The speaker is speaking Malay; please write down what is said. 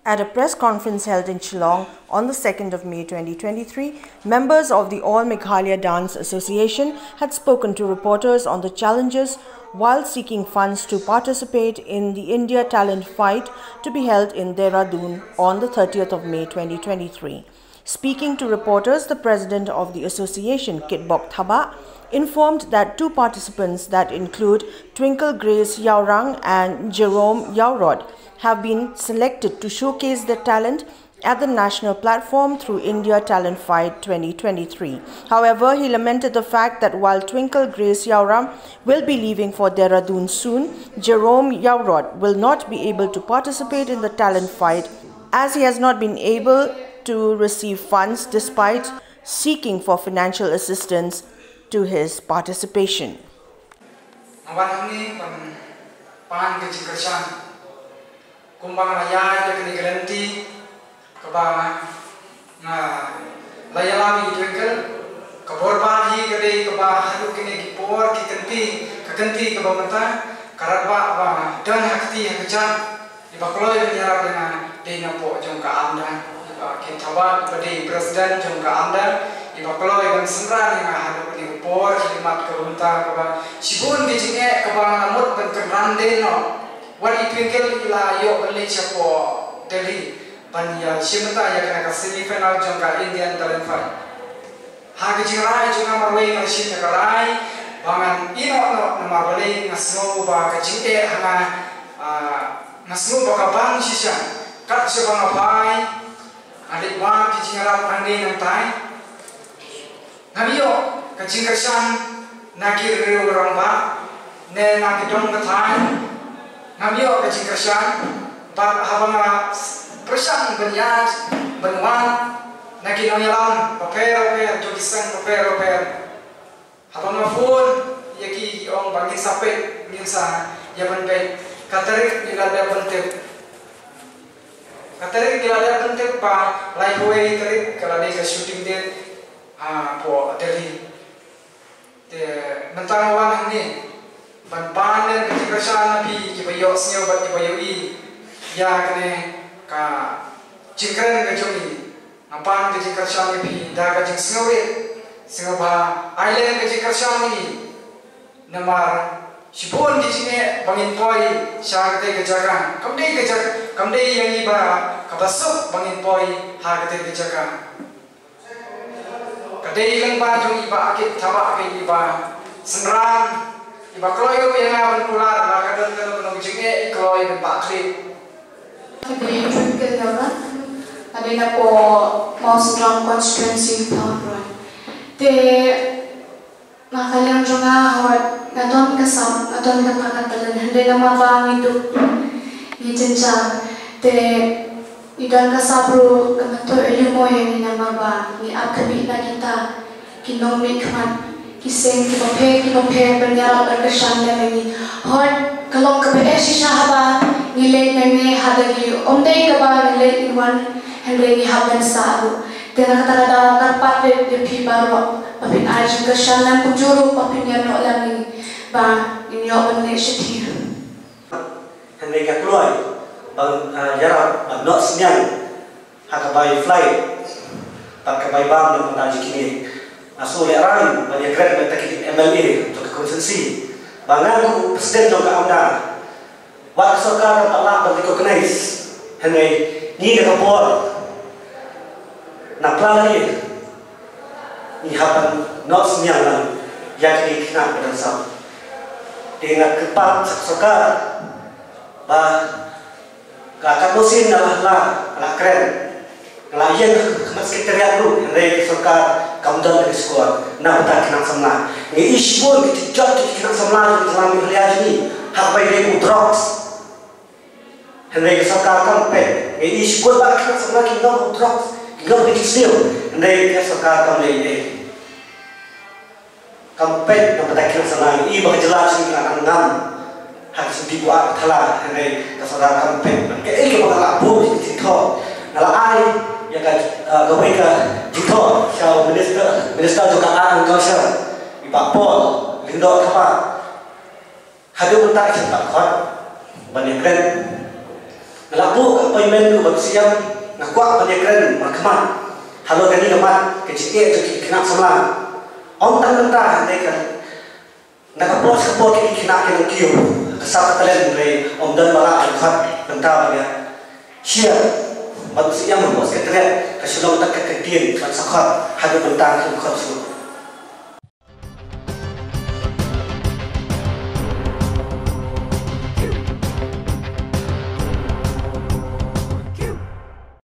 At a press conference held in Shillong on the 2nd of May 2023, members of the All Meghalaya Dance Association had spoken to reporters on the challenges while seeking funds to participate in the India Talent Fight to be held in Dehradun on the 30th of May 2023. Speaking to reporters, the president of the association, Kitbok Thaba, informed that two participants that include Twinkle Grace Yaurang and Jerome Yaurod have been selected to showcase their talent at the national platform through India Talent Fight 2023. However, he lamented the fact that while Twinkle Grace Yaurang will be leaving for Dehradun soon, Jerome Yaurod will not be able to participate in the talent fight as he has not been able to receive funds despite seeking for financial assistance to his participation. Kumbang raya dia kena garanti kebang laya lami Twinkle kabor bagi kede kebang haduk kene kipor kekenti kebang mata karaba bang dan hakti hakjan di bakloi menyarap dengan dina po jong ka anda kin tawa pada presiden jong ka anda di bakloi bang semran dengan haduk kene kipor khidmat kebang mata kebang sibun di jinge kebang amut ben kerande no Wali Twinkle ila yo beli siapa Delhi banya simenta ya kena ke semifinal jangka Indian Talent Fight. Hagi jingai juga marwai ngasih nekarai bangan ino no marwai ngasno ba kecinte hanga ngasno ba kabang sisa kat sebang apai adik ba kijingarap ande nantai ngamiyo kecingkersan nakir riu ramba ne nakidong ketai Ngambil kecing kersan, bak habang persan benyas, benwan, nagi nonyalam, paper, jogisan paper, habang phone, yaki ong bangin sapet, minsa, yaman bay, katarik nilada bentuk, pa, live way tarik, kalau dia shooting dia, po Delhi, mentang wan ini. Ban dan kecerdasan nabi kibayo senior bat kibayo i ya kene ka cingkren ke joni ngapan kecerdasan nabi da ka jing senior ba island kecerdasan ni namar sipun di sini bangin poi syagte kejagan kamde yang iba kabasuk bangin poi hagte kejagan kade ilang ba jong iba akit thaba ke iba senran Iba kloy yang akan pular, maka dan menunjuknya kloy dan paklip. Jadi Twinkle Yaurang, ada na po mau strong constituency power. Te makalang jonga hawat ngaton kasam, ngaton kapakatalan. Hindi na mabang itu ijenjang. Te idan kasabro kamato elimo yang ni namaba ni akabi na kita kinomik man. Kiseng kipape bernyarap berkesan dan ini hot kalau kepada sisahaba nilai nene hadagi omdai kaba nilai iwan henry haban sabu dengan kata-kata karpat depi baru papin ajin kesan dan kujuru papin yang nolam ini bang ini open initiative henry keluar bang jarap bang not senyang hakabai flight hakabai bang dan mengaji kini Asul Iran banyak keren bertakik MLA untuk konsensi. Bangan presiden juga amda. Waktu sekarang telah berrekognais. Hengai ni dekapor. Naklah lagi. Ni hapan not senyang lang. Yakni kena berdasar. Dengan kepat sekar. Bah kakak musim lah keren. Kalau ia kemat sekretariat dulu, hendak serkar kamdan dari sekolah, nak tak kena semla. Ini isu pun kita jauh kena semla di dalam wilayah ini. Hak bayi dia drugs, hendak serkar kampanye. Ini isu pun tak kena semla kita drugs, kita pergi sendiri. Hendak serkar kampanye. Kampanye nak tak kena semla. Ini bagai jelas ini akan ngam. Hak sedih buat telah hendak serkar kampanye. Ini masalah bom di situ. Kalau ai yang kami ke jika siapa minister juga akan kawasan di Papua lindok apa hadu tak cepat kuat banyak kan Ngelabu appointment tu manusia ngakuak penyekeran mahkamah. Halo gani lemat kecik tu kena sama. Om tak mentah mereka. Nak kapor kena kena kiu. Kesal kalian mulai om dan malah angkat mentah dia. Sia manusia membuat sekretariat kesulung tak keketian dan sakhat hadu mentah tu khot